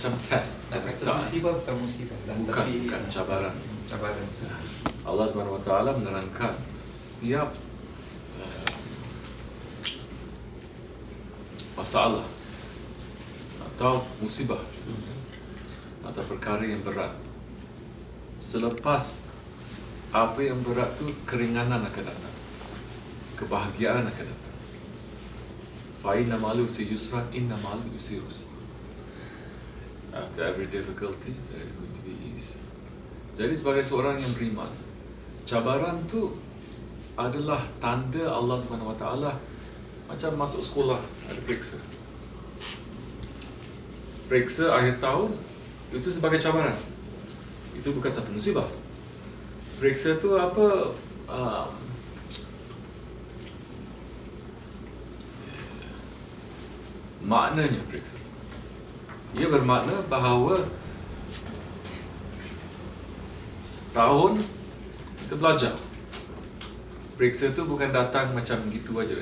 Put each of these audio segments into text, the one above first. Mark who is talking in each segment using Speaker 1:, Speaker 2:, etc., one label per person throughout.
Speaker 1: macam test,
Speaker 2: Nak kata
Speaker 1: pemeriksaan.
Speaker 2: musibah bukan musibah lah, tapi
Speaker 1: Bukan cabaran.
Speaker 2: cabaran.
Speaker 1: Allah SWT menerangkan setiap masalah atau musibah atau perkara yang berat, selepas apa yang berat tu, keringanan akan datang, kebahagiaan akan datang. Fa inna ma'al usri yusra, inna ma'al usri yusra. After every difficulty, there is going to be ease. Jadi sebagai seorang yang beriman, cabaran tu adalah tanda Allah SWT, macam masuk sekolah ada periksa. Periksa akhir tahun itu sebagai cabaran. Itu bukan satu musibah. Periksa tu apa? Maknanya periksa. Ia bermakna bahawa setahun kita belajar. Periksa tu bukan datang macam gitu aja.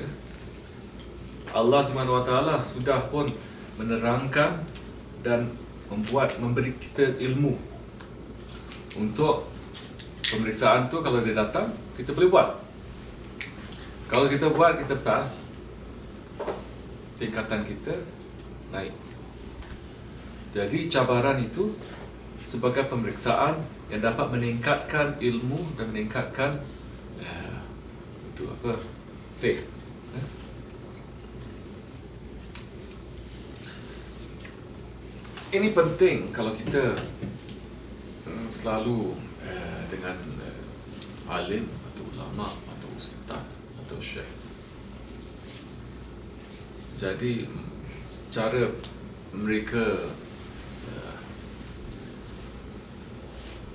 Speaker 1: Allah SWT sudah pun menerangkan dan memberi kita ilmu untuk pemeriksaan tu. Kalau dia datang, kita boleh buat. Kalau kita buat, kita pass, tingkatan kita naik. Jadi cabaran itu sebagai pemeriksaan yang dapat meningkatkan ilmu dan meningkatkan itu apa? Faith. Ini penting kalau kita selalu dengan alim atau ulama atau ustaz atau syekh. Jadi secara mereka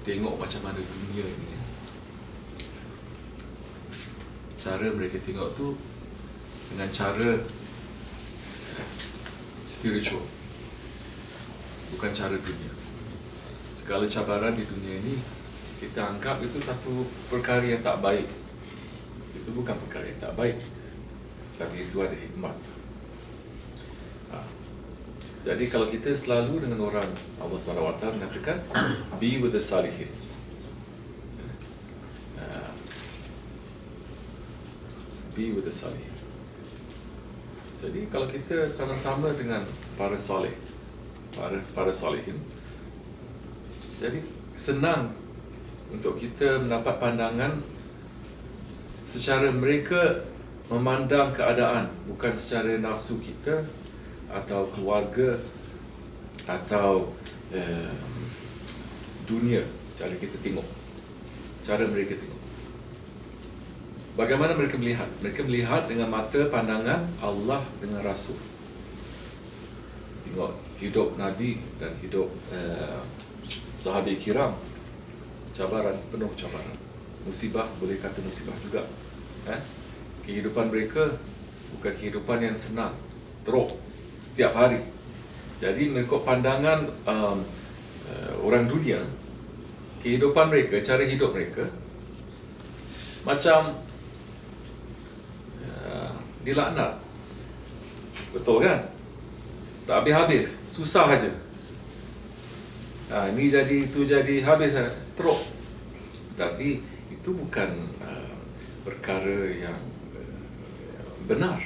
Speaker 1: tengok macam mana dunia ini, cara mereka tengok tu dengan cara spiritual, bukan cara dunia. Segala cabaran di dunia ini kita anggap itu satu perkara yang tak baik. Itu bukan perkara yang tak baik, tapi itu ada hikmat. Jadi kalau kita selalu dengan orang, Allah SWT mengatakan be with the salihin. Be with the salihin. Jadi kalau kita sama-sama dengan para salih, para salihin, jadi senang untuk kita mendapat pandangan secara mereka memandang keadaan, bukan secara nafsu kita atau keluarga atau dunia. Cara kita tengok, cara mereka tengok. Bagaimana mereka melihat? Mereka melihat dengan mata pandangan Allah dengan Rasul. Tengok hidup Nabi dan hidup sahabat kiram, cabaran, penuh cabaran. Musibah, boleh kata musibah juga. Kehidupan mereka bukan kehidupan yang senang, teruk setiap hari. Jadi mengikut pandangan orang dunia, kehidupan mereka, cara hidup mereka macam dilaknat. Betul kan? Tak habis-habis, susah aja. Ini jadi, itu jadi, habis teruk. Tapi itu bukan perkara yang benar.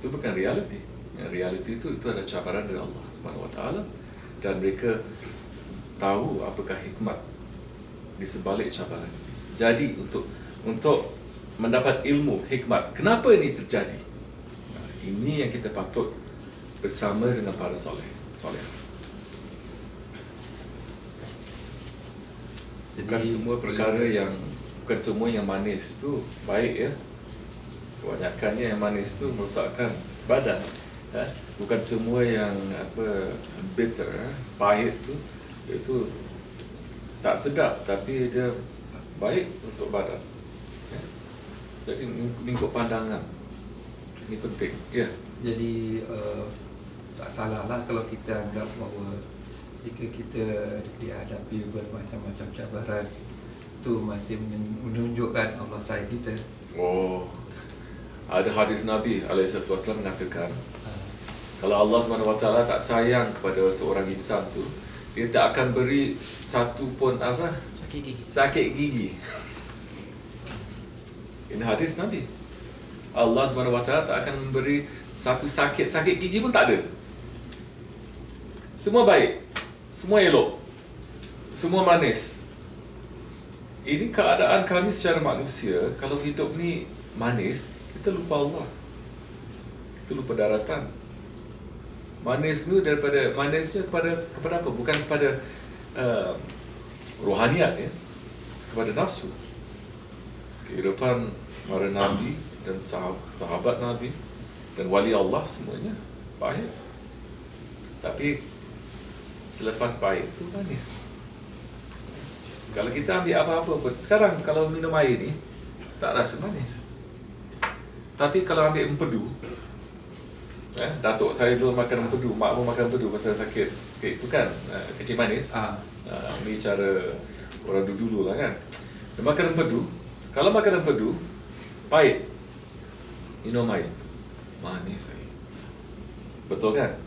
Speaker 1: Itu bukan realiti. Realiti itu ada cabaran dari Allah SWT, dan mereka tahu apakah hikmat di sebalik cabaran. Jadi untuk mendapat ilmu hikmat, kenapa ini terjadi? Ini yang kita patut bersama dengan para soleh. Bukan semua perkara yang, bukan semua yang manis tu baik ya. Kebanyakannya yang manis tu merosakkan badan. Bukan semua yang bitter, pahit tu itu tak sedap, tapi dia baik untuk badan. Jadi lingkup pandangan ini penting. Ya.
Speaker 2: Jadi tak salah lah kalau kita anggap bahawa jika kita dihadapi bermacam-macam cabaran, tu masih menunjukkan Allah sayang kita.
Speaker 1: Ada hadis Nabi SAW mengatakan, Kalau Allah SWT tak sayang kepada seorang insan tu, dia tak akan beri satu pun sakit gigi. Ini hadis Nabi. Allah SWT tak akan memberi satu sakit gigi pun tak ada. Semua baik, semua elok, semua manis. Ini keadaan kami secara manusia. Kalau hidup ni manis, kita lupa Allah, kita lupa daratan. Manis tu manisnya kepada apa? Bukan kepada rohaniat, ya, kepada nafsu. Kehidupan para Nabi dan sahabat Nabi dan wali Allah semuanya baik. Tapi selepas baik tu manis. Kalau kita ambil apa-apa pun, sekarang kalau minum air ni tak rasa manis. Tapi kalau ambil empedu, datuk saya dulu makan empedu, mak pun makan empedu pasal sakit itu kan, kecil manis. Ni cara orang dulu lah kan. Dia makan empedu. Kalau makan empedu pahit, minum air manis air. Betul kan?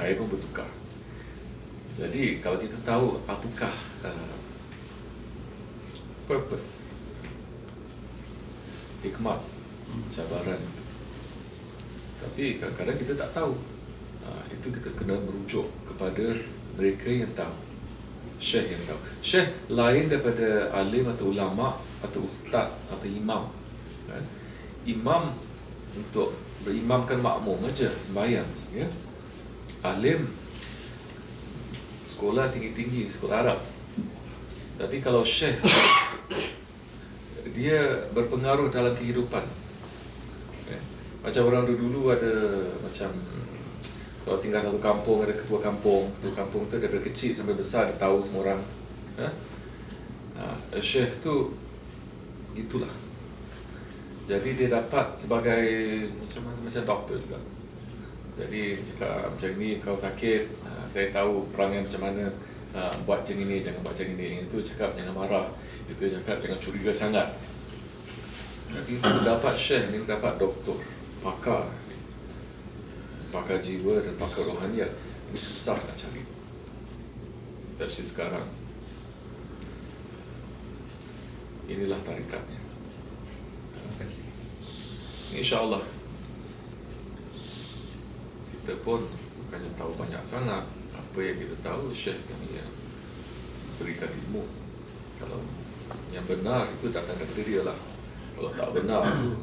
Speaker 1: Air pun bertukar. Jadi kalau kita tahu apakah purpose, hikmat cabaran itu, tapi kadang-kadang kita tak tahu. Itu kita kena merujuk kepada mereka yang tahu, syekh yang tahu. Syekh lain daripada alim atau ulama atau ustaz atau imam. Imam untuk berimamkan makmum aja sembahyang, ya. Alim sekolah tinggi-tinggi, sekolah Arab. Tapi kalau syekh, dia berpengaruh dalam kehidupan. Macam orang dulu ada macam, kalau tinggal satu kampung ada ketua kampung. Ketua kampung tu daripada kecil sampai besar dia tahu semua orang. Syekh tu itulah. Jadi dia dapat sebagai macam doktor juga. Jadi cakap macam ni kau sakit, saya tahu perangai macam mana, buat macam ini, jangan buat macam ini. Itu cakap jangan marah, itu cakap jangan curiga sangat. Tapi itu dapat syekh ni, dapat doktor, pakar jiwa dan pakar rohaniat. Ini susah nak cari, especially sekarang. Inilah tarikatnya. Terima kasih. InsyaAllah kita pun bukannya tahu banyak sangat. Apa yang kita tahu, syekh kami yang berikan ilmu. Kalau yang benar itu datang daripada dia lah. Kalau tak benar itu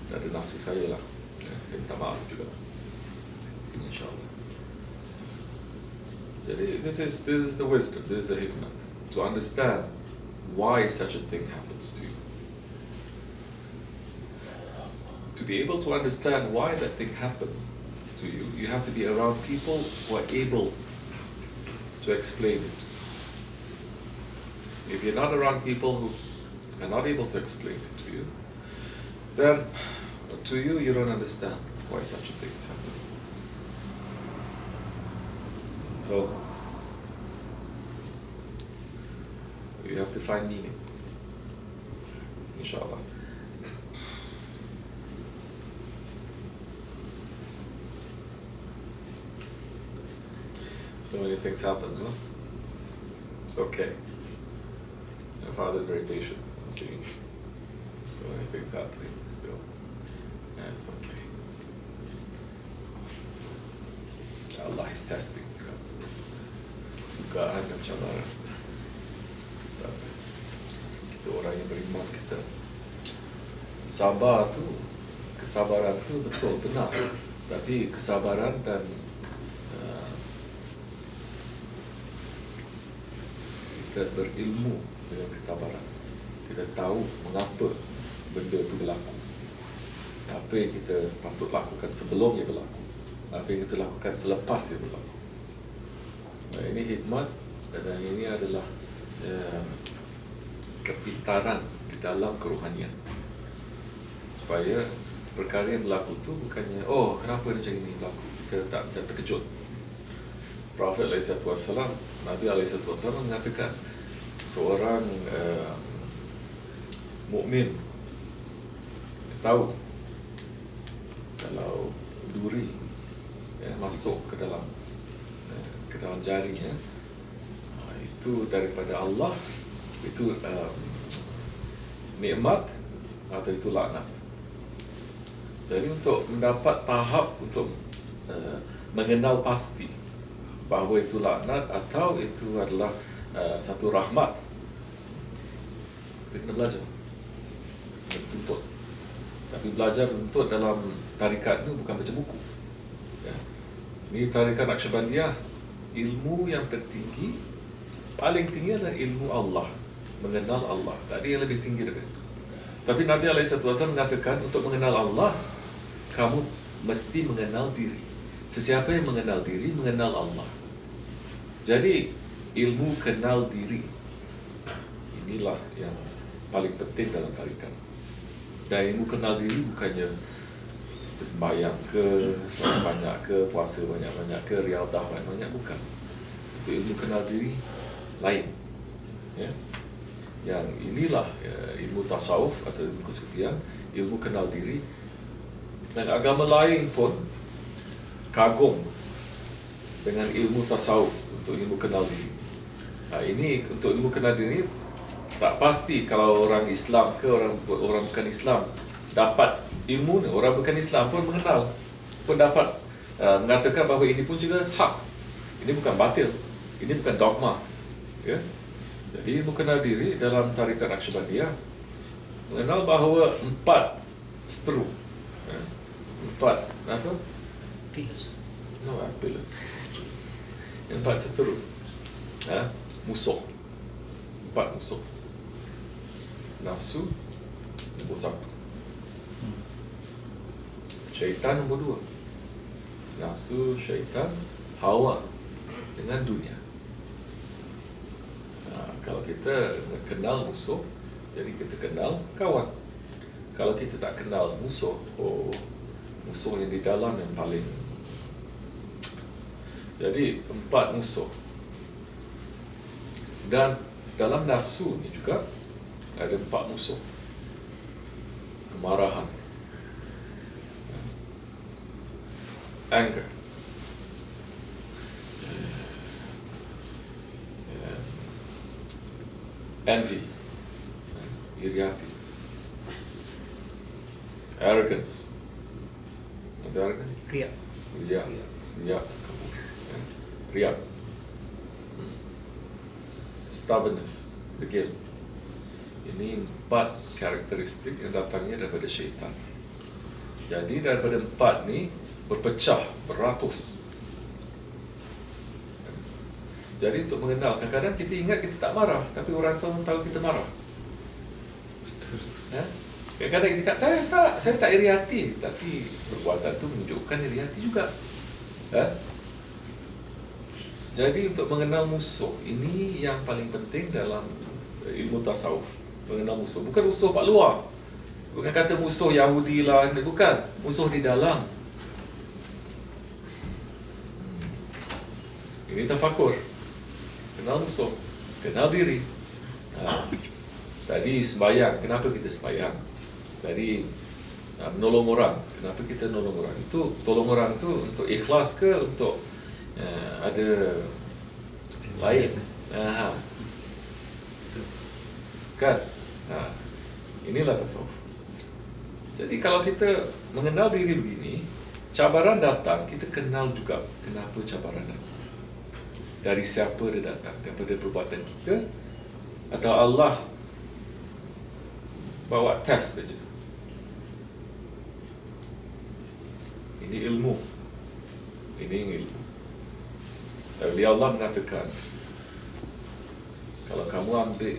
Speaker 1: dari nafsu saya lah. Saya minta maaf juga, InsyaAllah. Jadi this is the wisdom, this is the hikmah. To understand why such a thing happens to you. To be able to understand why that thing happens to you, you have to be around people who are able to explain it. If you're not around people who are not able to explain it to you, then to you, you don't understand why such a thing is happening. So, you have to find meaning, inshallah. So many things happen, huh? It's okay. My father is very patient, so I'm seeing so many things happening still. And it's okay. Allah is testing. Bukaan dan cabaran. Kita orang yang beriman, kita sabar tu, kesabaran tu betul, benar. Tapi kesabaran dan kita berilmu dengan kesabaran. Kita tahu mengapa benda itu berlaku. Apa yang kita patut lakukan sebelum ia berlaku. Apa yang kita lakukan selepas ia berlaku. Ini hikmat dan ini adalah kepintaran di dalam kerohanian. Supaya perkara yang berlaku tu bukannya, oh kenapa macam ini berlaku. Kita tak terkejut. Prophet SAW, Nabi SAW mengatakan seorang mukmin tahu kalau duri, ya, masuk ke dalam jari, itu daripada Allah, itu nikmat atau itu laknat. Jadi untuk mendapat tahap untuk mengenal pasti bahawa itu laknat atau itu adalah satu rahmat, kita kena belajar, kena tuntut. Tapi belajar tuntut dalam tarikat itu bukan baca buku. Ya. Ini tarikat Naqsyabandiyah, ilmu yang tertinggi, paling tinggi adalah ilmu Allah, mengenal Allah. Tak ada yang lebih tinggi daripada itu. Tapi Nabi SAW mengatakan untuk mengenal Allah, kamu mesti mengenal diri. Sesiapa yang mengenal diri, mengenal Allah. Jadi, ilmu kenal diri, inilah yang paling penting dalam tarikat. Dan ilmu kenal diri bukannya sembahyang ke, banyak ke, puasa banyak-banyak ke, riadah banyak-banyak, bukan. Itu ilmu kenal diri lain. Ya. Yang inilah ilmu tasawuf atau ilmu kesufian, ilmu kenal diri. Dan agama lain pun kagum dengan ilmu tasawuf untuk ilmu kenal diri. Ini untuk ilmu kenal diri tak pasti kalau orang Islam ke orang bukan Islam dapat ilmu ni, orang bukan Islam pun mengenal, pun dapat mengatakan bahawa ini pun juga hak. Ini bukan batil, ini bukan dogma. Ya. Jadi ilmu kenal diri dalam tarikat Naqsyabandiyah mengenal bahawa 4 seteru, 4 apa?
Speaker 3: Pillars.
Speaker 1: No, pillars. 4 seteru, musuh. 4 musuh. Nafsu nombor 1, syaitan nombor 2. Nafsu, syaitan, hawa dengan dunia. Kalau kita kenal musuh, jadi kita kenal kawan. Kalau kita tak kenal musuh, musuh yang di dalam yang paling. Jadi 4 musuh. Dan dalam nafsu ni juga ada 4 musuh. Kemarahan, anger, envy, iri hati, arrogance, what's arrogance?
Speaker 3: Riak.
Speaker 1: Riak, kabur, riak, stubbornness, degil. Ini 4 karakteristik yang datangnya daripada syaitan. Jadi daripada 4 ni berpecah beratus. Jadi untuk mengenal, kadang-kadang kita ingat kita tak marah, tapi orang semua tahu kita marah.
Speaker 2: Betul.
Speaker 1: Ya? Kadang-kadang kita kata, tak, saya tak iri hati, tapi perbuatan itu menunjukkan iri hati juga. Ya? Jadi untuk mengenal musuh, ini yang paling penting dalam ilmu tasawuf. Mengenal musuh, bukan musuh kat luar. Bukan kata musuh Yahudi lah, bukan. Musuh di dalam. Ini tafakur. Kenal musuh, kenal diri. Tadi sembahyang, kenapa kita sembahyang? Tadi menolong orang, kenapa kita nolong orang? Itu tolong orang tu untuk ikhlas ke untuk ada lain? Kan? Inilah tasawuf. Jadi kalau kita mengenal diri begini, cabaran datang, kita kenal juga kenapa cabaran datang. Dari siapa dia datang? Daripada perbuatan kita atau Allah bawa test saja? Ini ilmu. Ini ilmu. Allah mengatakan, kalau kamu ambil